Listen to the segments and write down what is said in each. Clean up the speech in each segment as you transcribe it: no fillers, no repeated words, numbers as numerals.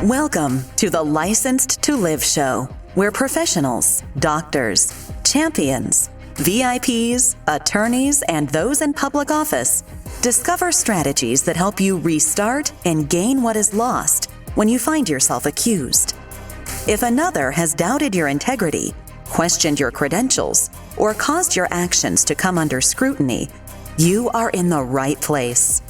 Welcome to the Licensed to Live show, where professionals, doctors, champions, VIPs, attorneys, and those in public office discover strategies that help you restart and gain what is lost when you find yourself accused. If another has doubted your integrity, questioned your credentials, or caused your actions to come under scrutiny, you are in the right place.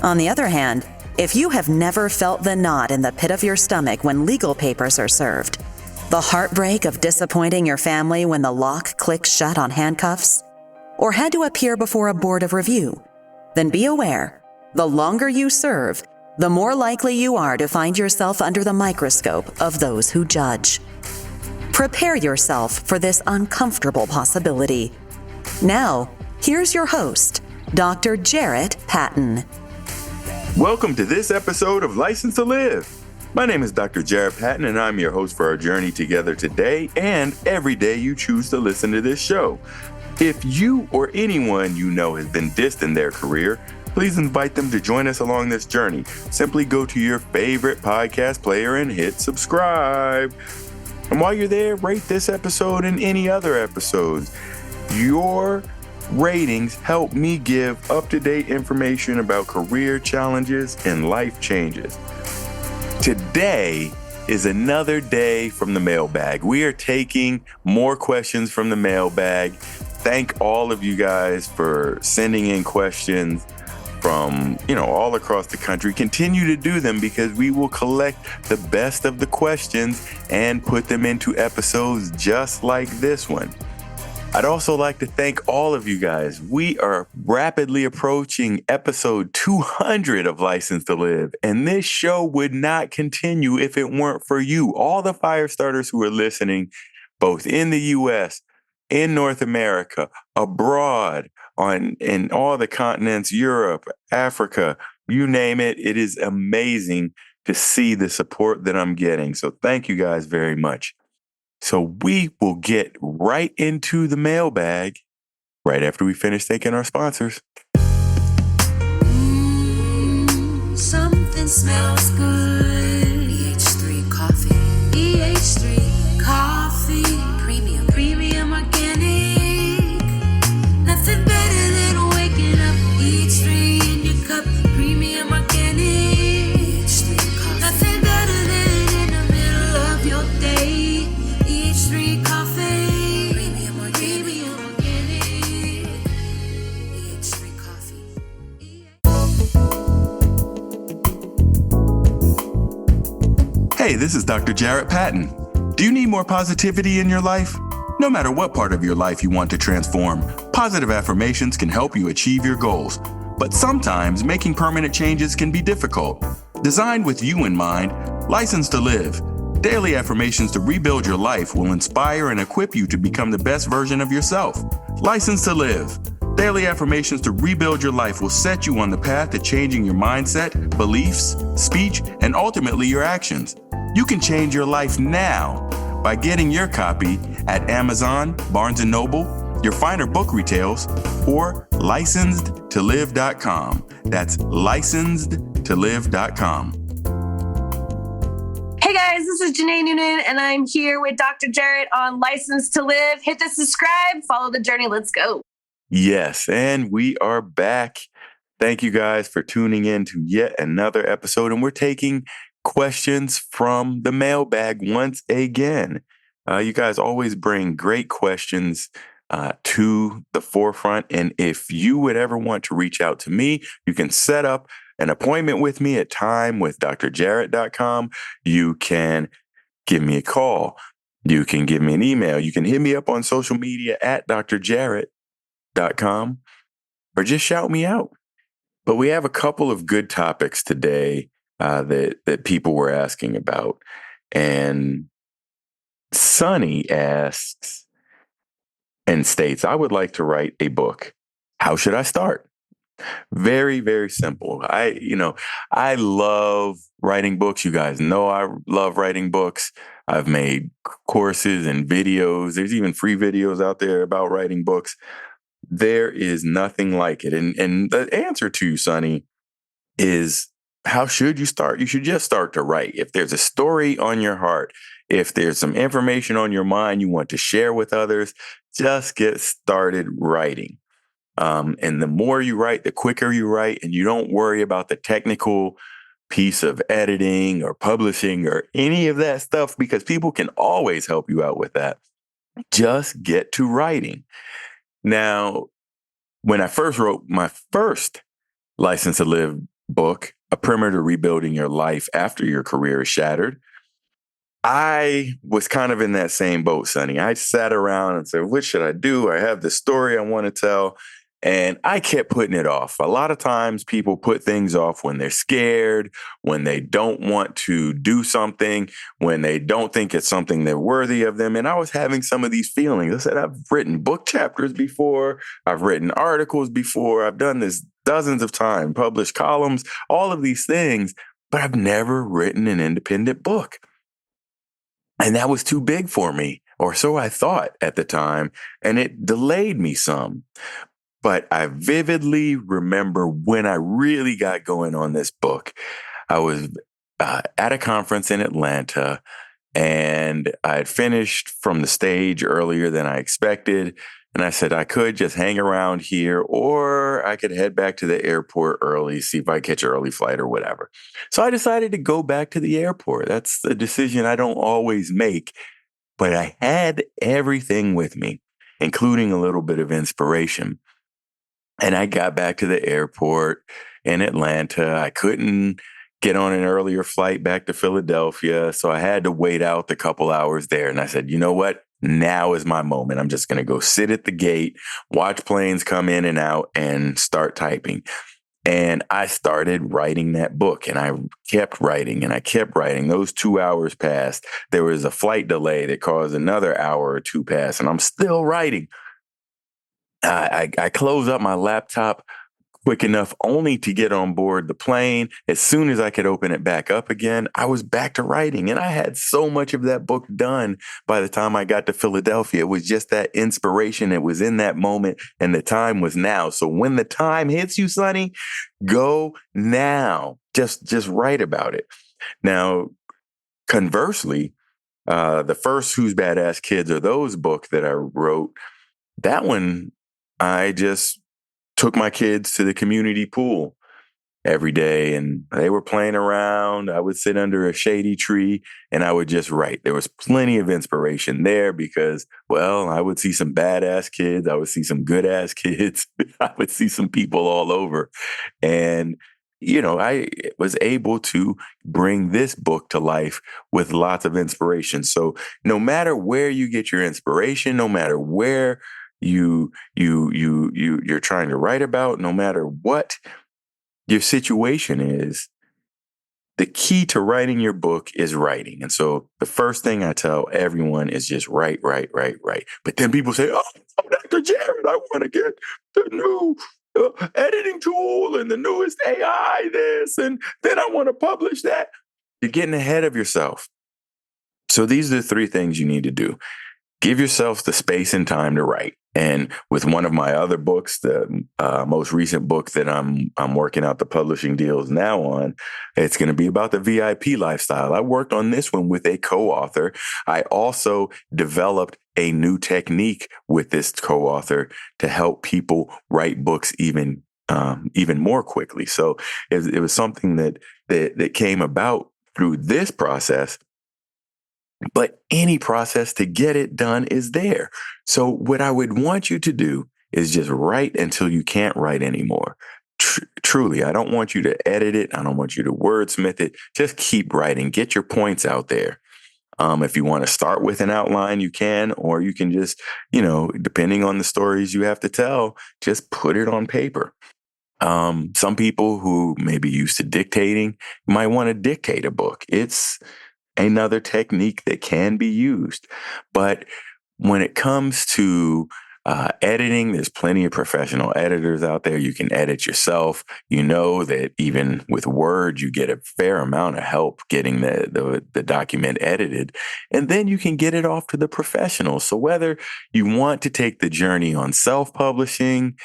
On the other hand, if you have never felt the knot in the pit of your stomach when legal papers are served, the heartbreak of disappointing your family when the lock clicks shut on handcuffs, or had to appear before a board of review, then be aware, the longer you serve, the more likely you are to find yourself under the microscope of those who judge. Prepare yourself for this uncomfortable possibility. Now, here's your host, Dr. Jarret Patton. Welcome to this episode of License to Live. My name is Dr. Jarret Patton, and I'm your host for our journey together today and every day you choose to listen to this show. If you or anyone you know has been dissed in their career, please invite them to join us along this journey. Simply go to your favorite podcast player and hit subscribe. And while you're there, rate this episode and any other episodes. Your ratings help me give up-to-date information about career challenges and life changes. Today is another day from the mailbag. We are taking more questions from the mailbag. Thank all of you guys for sending in questions from, all across the country. Continue to do them because we will collect the best of the questions and put them into episodes just like this one. I'd also like to thank all of you guys. We are rapidly approaching episode 200 of License to Live, and this show would not continue if it weren't for you, all the fire starters who are listening, both in the U.S., in North America, abroad, in all the continents, Europe, Africa, you name it. It is amazing to see the support that I'm getting. So thank you guys very much. So we will get right into the mailbag right after we finish thanking our sponsors. Something smells good. EH3 coffee. EH3 coffee. Premium organic. Nothing better than waking up. EH3 in your cup. Premium organic. EH3 coffee. Nothing better than in the middle of your day. Hey, this is Dr. Jarret Patton. Do you need more positivity in your life? No matter what part of your life you want to transform, positive affirmations can help you achieve your goals. But sometimes making permanent changes can be difficult. Designed with you in mind, License to Live. Daily affirmations to rebuild your life will inspire and equip you to become the best version of yourself. License to Live. Daily affirmations to rebuild your life will set you on the path to changing your mindset, beliefs, speech, and ultimately your actions. You can change your life now by getting your copy at Amazon, Barnes & Noble, your finer book retails, or licensedtolive.com. That's licensedtolive.com. Hey guys, this is Janae Noonan, and I'm here with Dr. Jarret on License to Live. Hit the subscribe, follow the journey. Let's go. Yes, and we are back. Thank you guys for tuning in to yet another episode, and we're taking questions from the mailbag once again. You guys always bring great questions to the forefront, and if you would ever want to reach out to me, you can set up an appointment with me at timewithdrajarret.com. You can give me a call. You can give me an email. You can hit me up on social media at drjarret.com or just shout me out. But we have a couple of good topics today that people were asking about. And Sunny asks and states, I would like to write a book. How should I start? Very, very simple. I love writing books. You guys know I love writing books. I've made courses and videos. There's even free videos out there about writing books. There is nothing like it. And the answer to you, Sonny, is how should you start? You should just start to write. If there's a story on your heart, if there's some information on your mind you want to share with others, just get started writing. And the more you write, the quicker you write, and you don't worry about the technical piece of editing or publishing or any of that stuff, because people can always help you out with that. Just get to writing. Now, when I first wrote my first License to Live book, A Primer to Rebuilding Your Life After Your Career is Shattered, I was kind of in that same boat, Sonny. I sat around and said, what should I do? I have this story I want to tell. And I kept putting it off. A lot of times people put things off when they're scared, when they don't want to do something, when they don't think it's something they're worthy of them. And I was having some of these feelings. I said, I've written book chapters before. I've written articles before. I've done this dozens of times, published columns, all of these things, but I've never written an independent book. And that was too big for me, or so I thought at the time, and it delayed me some. But I vividly remember when I really got going on this book. I was at a conference in Atlanta, and I had finished from the stage earlier than I expected. And I said I could just hang around here, or I could head back to the airport early, see if I catch an early flight or whatever. So I decided to go back to the airport. That's a decision I don't always make, but I had everything with me, including a little bit of inspiration. And I got back to the airport in Atlanta. I couldn't get on an earlier flight back to Philadelphia, so I had to wait out the couple hours there. And I said, you know what? Now is my moment. I'm just going to go sit at the gate, watch planes come in and out, and start typing. And I started writing that book, and I kept writing and I kept writing. Those 2 hours passed. There was a flight delay that caused another hour or two pass, and I'm still writing. I closed up my laptop quick enough only to get on board the plane. As soon as I could open it back up again, I was back to writing. And I had so much of that book done by the time I got to Philadelphia. It was just that inspiration. It was in that moment, and the time was now. So when the time hits you, Sonny, go now. Just write about it. Now, conversely, the first Who's Badass Kids Are Those book that I wrote, that one, I just took my kids to the community pool every day, and they were playing around. I would sit under a shady tree and I would just write. There was plenty of inspiration there because, well, I would see some badass kids. I would see some good ass kids. I would see some people all over. And, you know, I was able to bring this book to life with lots of inspiration. So no matter where you get your inspiration, no matter where you're trying to write about, no matter what your situation is, the key to writing your book is writing. And so the first thing I tell everyone is just write. But then people say, oh, Dr. Jarret, I want to get the new editing tool and the newest AI this, and then I want to publish that. You're getting ahead of yourself. So these are the three things you need to do. Give yourself the space and time to write. And with one of my other books, the most recent book that I'm working out the publishing deals now on, it's going to be about the VIP lifestyle. I worked on this one with a co-author. I also developed a new technique with this co-author to help people write books even more quickly. So it was something that came about through this process. But any process to get it done is there. So what I would want you to do is just write until you can't write anymore. Truly, I don't want you to edit it. I don't want you to wordsmith it. Just keep writing. Get your points out there. If you want to start with an outline, you can, or you can just, depending on the stories you have to tell, just put it on paper. Some people who may be used to dictating might want to dictate a book. It's another technique that can be used. But when it comes to editing, there's plenty of professional editors out there. You can edit yourself. You know that even with Word, you get a fair amount of help getting the document edited. And then you can get it off to the professionals. So whether you want to take the journey on self-publishing,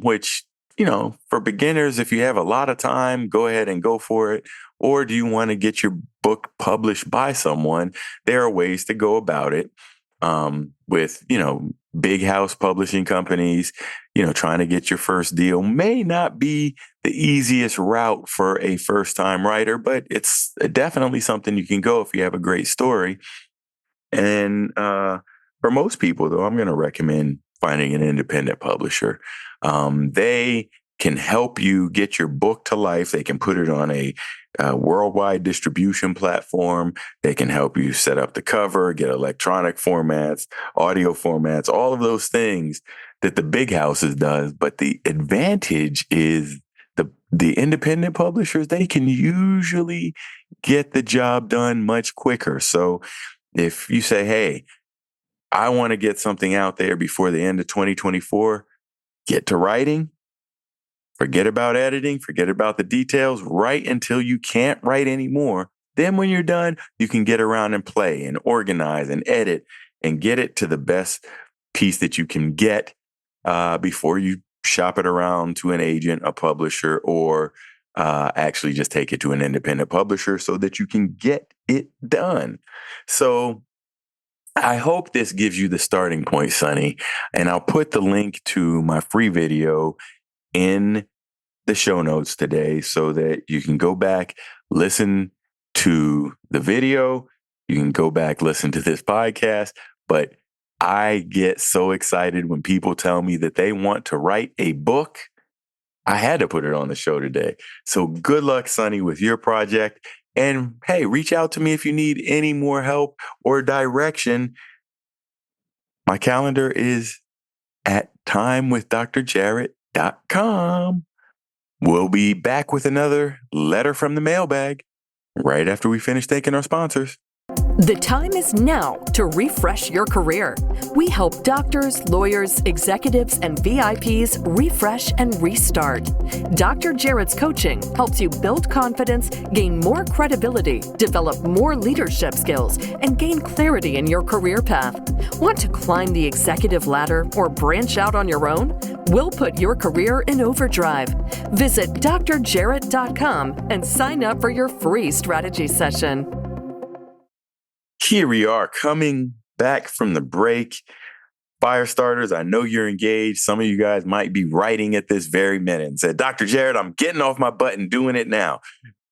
which for beginners, if you have a lot of time, go ahead and go for it. Or do you want to get your book published by someone? There are ways to go about it with, big house publishing companies. Trying to get your first deal may not be the easiest route for a first-time writer, but it's definitely something you can go if you have a great story. And for most people, though, I'm going to recommend finding an independent publisher. They can help you get your book to life. They can put it on a worldwide distribution platform. They can help you set up the cover, get electronic formats, audio formats, all of those things that the big houses does. But the advantage is the independent publishers, they can usually get the job done much quicker. So if you say, hey, I want to get something out there before the end of 2024, get to writing. Forget about editing, forget about the details, write until you can't write anymore. Then when you're done, you can get around and play and organize and edit and get it to the best piece that you can get before you shop it around to an agent, a publisher, or actually just take it to an independent publisher so that you can get it done. So I hope this gives you the starting point, Sonny, and I'll put the link to my free video in the show notes today so that you can go back, listen to the video. You can go back, listen to this podcast. But I get so excited when people tell me that they want to write a book. I had to put it on the show today. So good luck, Sonny, with your project. And hey, reach out to me if you need any more help or direction. My calendar is at timewithdrjarret.com. We'll be back with another letter from the mailbag right after we finish thanking our sponsors. The time is now to refresh your career. We help doctors, lawyers, executives, and VIPs refresh and restart. Dr. Jarret's coaching helps you build confidence, gain more credibility, develop more leadership skills, and gain clarity in your career path. Want to climb the executive ladder or branch out on your own? We'll put your career in overdrive. Visit drjarret.com and sign up for your free strategy session. Here we are coming back from the break. Fire starters, I know you're engaged. Some of you guys might be writing at this very minute and said, Dr. Jarret, I'm getting off my butt and doing it now.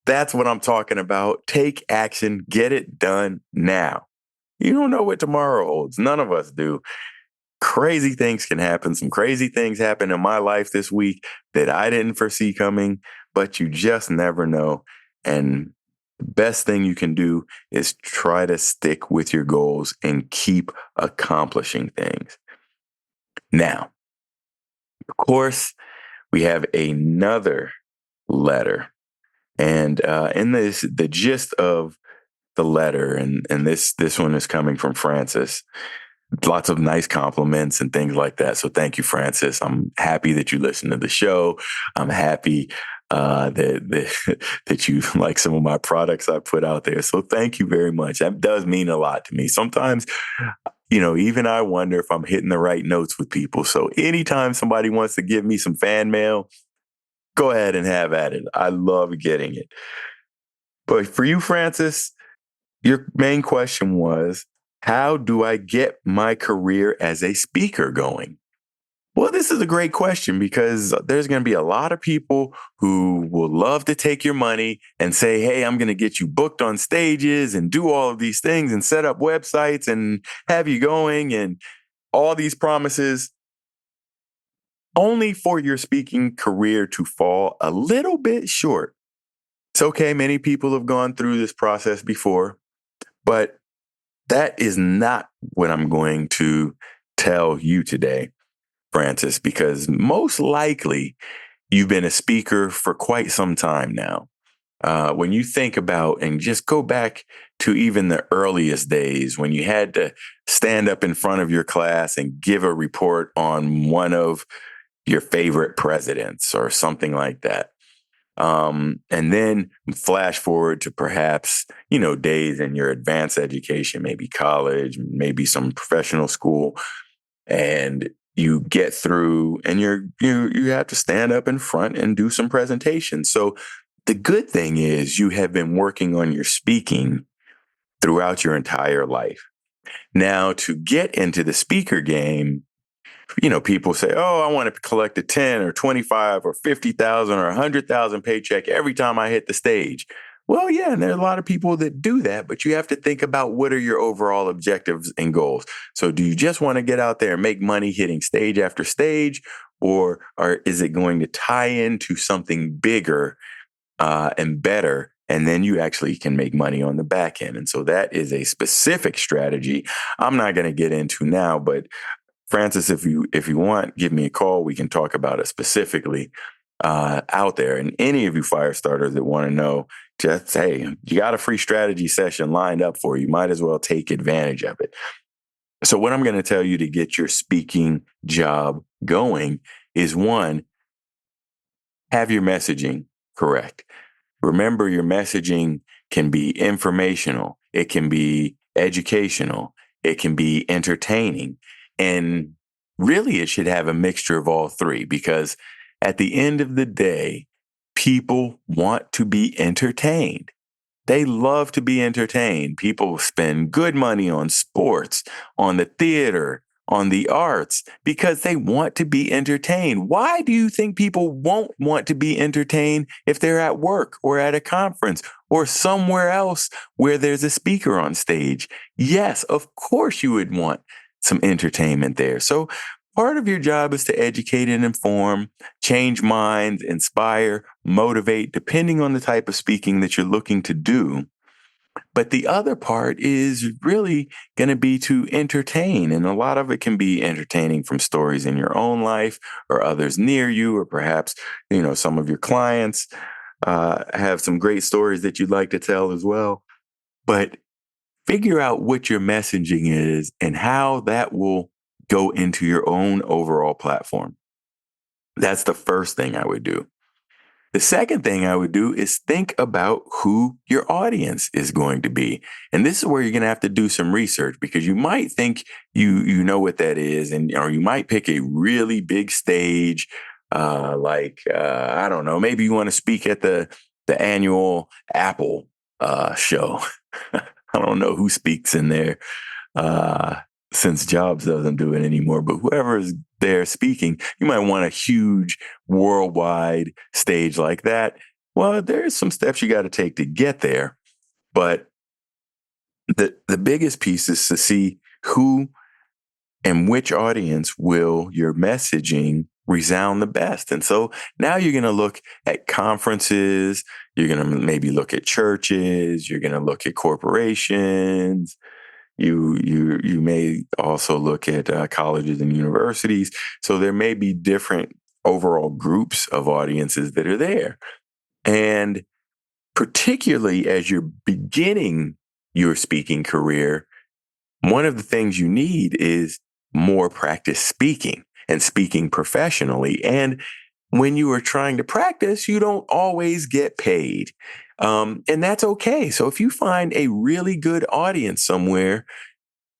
That's what I'm talking about. Take action. Get it done now. You don't know what tomorrow holds. None of us do. Crazy things can happen. Some crazy things happened in my life this week that I didn't foresee coming, but you just never know. And the best thing you can do is try to stick with your goals and keep accomplishing things. Now, of course, we have another letter. And in this, the gist of the letter, and this one is coming from Francis. Lots of nice compliments and things like that. So thank you, Francis. I'm happy that you listen to the show. I'm happy that you like some of my products I put out there. So thank you very much. That does mean a lot to me. Sometimes, even I wonder if I'm hitting the right notes with people. So anytime somebody wants to give me some fan mail, go ahead and have at it. I love getting it. But for you, Francis, your main question was, how do I get my career as a speaker going? Well, this is a great question because there's going to be a lot of people who will love to take your money and say, hey, I'm going to get you booked on stages and do all of these things and set up websites and have you going and all these promises, only for your speaking career to fall a little bit short. It's okay. Many people have gone through this process before, but that is not what I'm going to tell you today, Francis, because most likely you've been a speaker for quite some time now. When you think about and just go back to even the earliest days when you had to stand up in front of your class and give a report on one of your favorite presidents or something like that. And then flash forward to perhaps, days in your advanced education, maybe college, maybe some professional school. And you get through and you have to stand up in front and do some presentations. So the good thing is you have been working on your speaking throughout your entire life. Now, to get into the speaker game, people say, oh, I want to collect a 10 or 25 or 50,000 or 100,000 paycheck every time I hit the stage. Well, yeah, and there are a lot of people that do that, but you have to think about what are your overall objectives and goals. So do you just want to get out there and make money hitting stage after stage, or is it going to tie into something bigger and better? And then you actually can make money on the back end. And so that is a specific strategy I'm not going to get into now, but Francis, if you want, give me a call. We can talk about it specifically out there. And any of you fire starters that want to know, just hey, you got a free strategy session lined up for you. Might as well take advantage of it. So what I'm going to tell you to get your speaking job going is, one, have your messaging correct. Remember, your messaging can be informational. It can be educational. It can be entertaining. And really, it should have a mixture of all three, because at the end of the day, people want to be entertained. They love to be entertained. People spend good money on sports, on the theater, on the arts, because they want to be entertained. Why do you think people won't want to be entertained if they're at work or at a conference or somewhere else where there's a speaker on stage? Yes, of course you would want some entertainment there. So part of your job is to educate and inform, change minds, inspire, motivate, depending on the type of speaking that you're looking to do. But the other part is really going to be to entertain. And a lot of it can be entertaining from stories in your own life or others near you, or perhaps, some of your clients have some great stories that you'd like to tell as well. But figure out what your messaging is and how that will go into your own overall platform. That's the first thing I would do. The second thing I would do is think about who your audience is going to be. And this is where you're going to have to do some research, because you might think you know what that is, or you might pick a really big stage, I don't know, maybe you want to speak at the annual Apple show. I don't know who speaks in there since Jobs doesn't do it anymore, but whoever is there speaking, you might want a huge worldwide stage like that. Well, there's some steps you got to take to get there. But the biggest piece is to see who and which audience will your messaging resound the best. And so now you're going to look at conferences, you're going to maybe look at churches, you're going to look at corporations, you may also look at colleges and universities. So there may be different overall groups of audiences that are there. And particularly as you're beginning your speaking career, one of the things you need is more practice speaking and speaking professionally. And when you are trying to practice, you don't always get paid. And that's okay. So if you find a really good audience somewhere,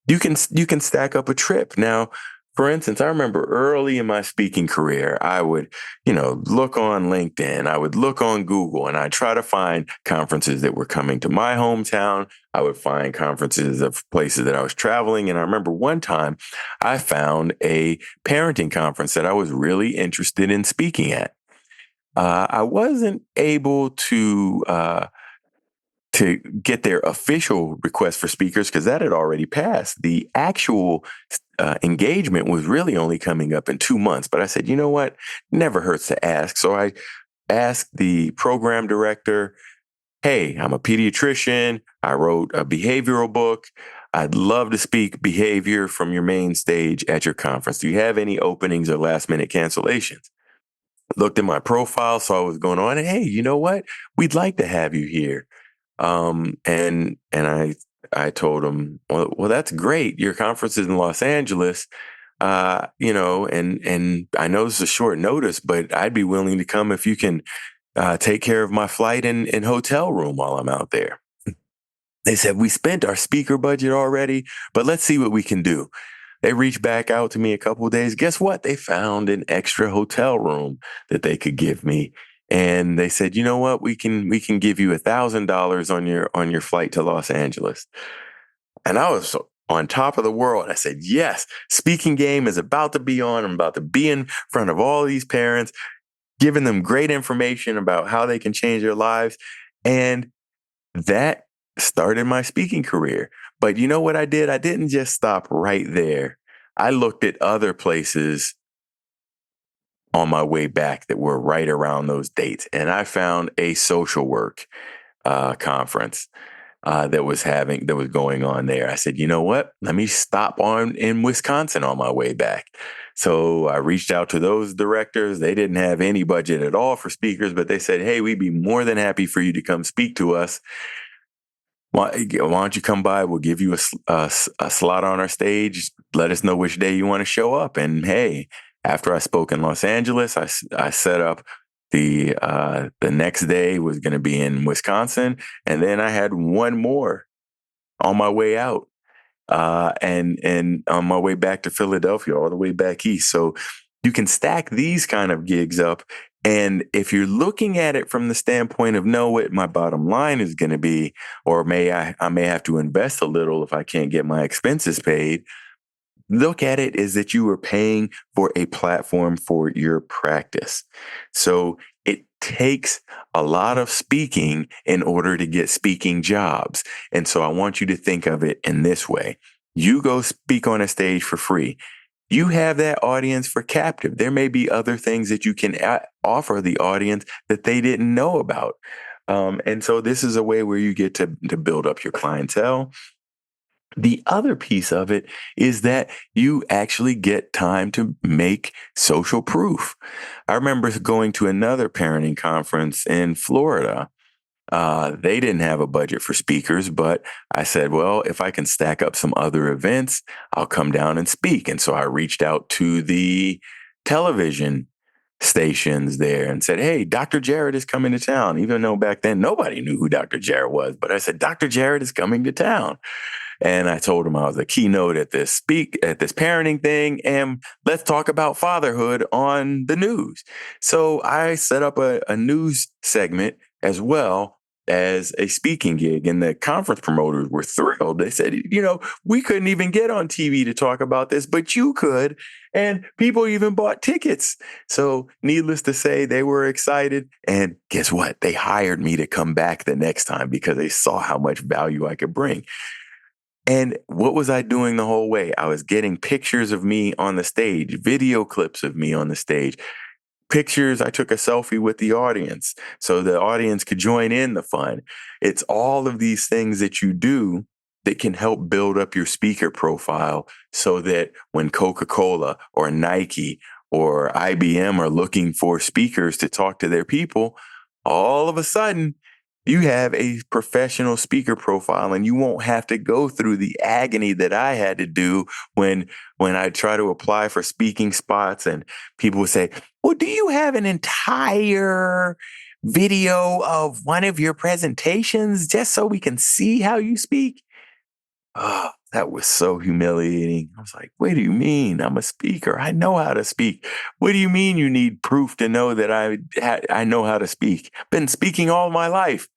you can stack up a trip. Now, for instance, I remember early in my speaking career, I would, look on LinkedIn, I would look on Google, and I'd try to find conferences that were coming to my hometown. I would find conferences of places that I was traveling. And I remember one time I found a parenting conference that I was really interested in speaking at. I wasn't able to get their official request for speakers because that had already passed. The actual engagement was really only coming up in 2 months. But I said, you know what? Never hurts to ask. So I asked the program director, hey, I'm a pediatrician. I wrote a behavioral book. I'd love to speak behavior from your main stage at your conference. Do you have any openings or last minute cancellations? Looked at my profile, saw what was going on. And hey, you know what? We'd like to have you here. And I told him, well, that's great. Your conference is in Los Angeles, and I know this is a short notice, but I'd be willing to come if you can take care of my flight and hotel room while I'm out there. They said, we spent our speaker budget already, but let's see what we can do. They reached back out to me a couple of days. Guess what? They found an extra hotel room that they could give me. And they said, you know what? We can give you $1,000 on your flight to Los Angeles. And I was on top of the world. I said, yes, speaking game is about to be on. I'm about to be in front of all these parents, giving them great information about how they can change their lives. And that started my speaking career. But you know what I did? I didn't just stop right there. I looked at other places on my way back that were right around those dates. And I found a social work conference that was going on there. I said, you know what? Let me stop in Wisconsin on my way back. So I reached out to those directors. They didn't have any budget at all for speakers, but they said, hey, we'd be more than happy for you to come speak to us. Why don't you come by? We'll give you a slot on our stage. Let us know which day you want to show up. And hey, after I spoke in Los Angeles, I set up the next day was going to be in Wisconsin, and then I had one more on my way out, and on my way back to Philadelphia, all the way back east. So you can stack these kind of gigs up. And if you're looking at it from the standpoint of know what my bottom line is going to be, or I may have to invest a little if I can't get my expenses paid, look at it as that you are paying for a platform for your practice. So it takes a lot of speaking in order to get speaking jobs. And so I want you to think of it in this way. You go speak on a stage for free. You have that audience for captive. There may be other things that you can offer the audience that they didn't know about. And so this is a way where you get to build up your clientele. The other piece of it is that you actually get time to make social proof. I remember going to another parenting conference in Florida. They didn't have a budget for speakers, but I said, well, if I can stack up some other events, I'll come down and speak. And so I reached out to the television stations there and said, hey, Dr. Jarret is coming to town, even though back then nobody knew who Dr. Jarret was. But I said, Dr. Jarret is coming to town. And I told him I was a keynote at this parenting thing, and let's talk about fatherhood on the news. So I set up a news segment as well as a speaking gig, and the conference promoters were thrilled. They said, we couldn't even get on TV to talk about this, but you could. And people even bought tickets. So needless to say, they were excited. And guess what? They hired me to come back the next time because they saw how much value I could bring. And what was I doing the whole way? I was getting pictures of me on the stage, video clips of me on the stage, pictures. I took a selfie with the audience so the audience could join in the fun. It's all of these things that you do that can help build up your speaker profile so that when Coca-Cola or Nike or IBM are looking for speakers to talk to their people, all of a sudden, you have a professional speaker profile, and you won't have to go through the agony that I had to do when I try to apply for speaking spots. And people would say, well, do you have an entire video of one of your presentations just so we can see how you speak? Oh, that was so humiliating. I was like, what do you mean? I'm a speaker. I know how to speak. What do you mean you need proof to know that I know how to speak? Been speaking all my life.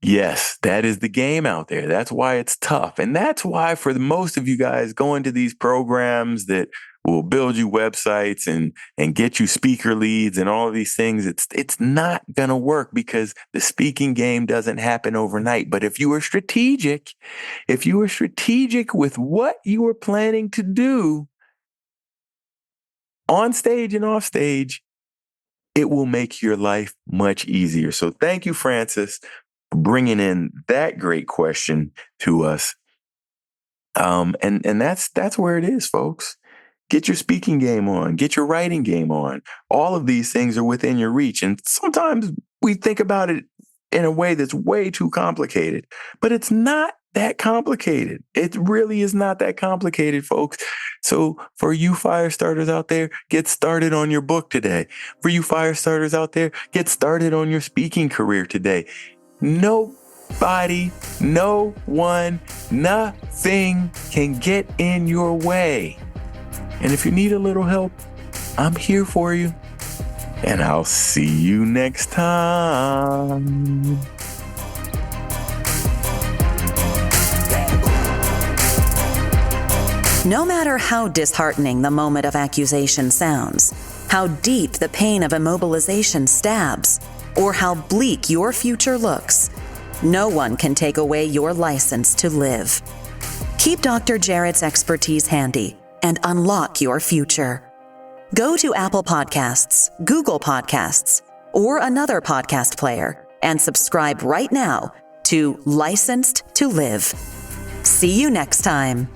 Yes, that is the game out there. That's why it's tough. And that's why for most of you guys going to these programs that will build you websites and get you speaker leads and all of these things, it's not going to work because the speaking game doesn't happen overnight. But if you are strategic with what you are planning to do on stage and off stage, it will make your life much easier. So thank you, Francis, for bringing in that great question to us. And that's where it is, folks. Get your speaking game on, get your writing game on. All of these things are within your reach. And sometimes we think about it in a way that's way too complicated, but it's not that complicated. It really is not that complicated, folks. So for you fire starters out there, get started on your book today. For you fire starters out there, get started on your speaking career today. Nobody, no one, nothing can get in your way And if you need a little help, I'm here for you. And I'll see you next time. No matter how disheartening the moment of accusation sounds, how deep the pain of immobilization stabs, or how bleak your future looks, no one can take away your license to live. Keep Dr. Jarret's expertise handy and unlock your future. Go to Apple Podcasts, Google Podcasts, or another podcast player and subscribe right now to Licensed to Live. See you next time.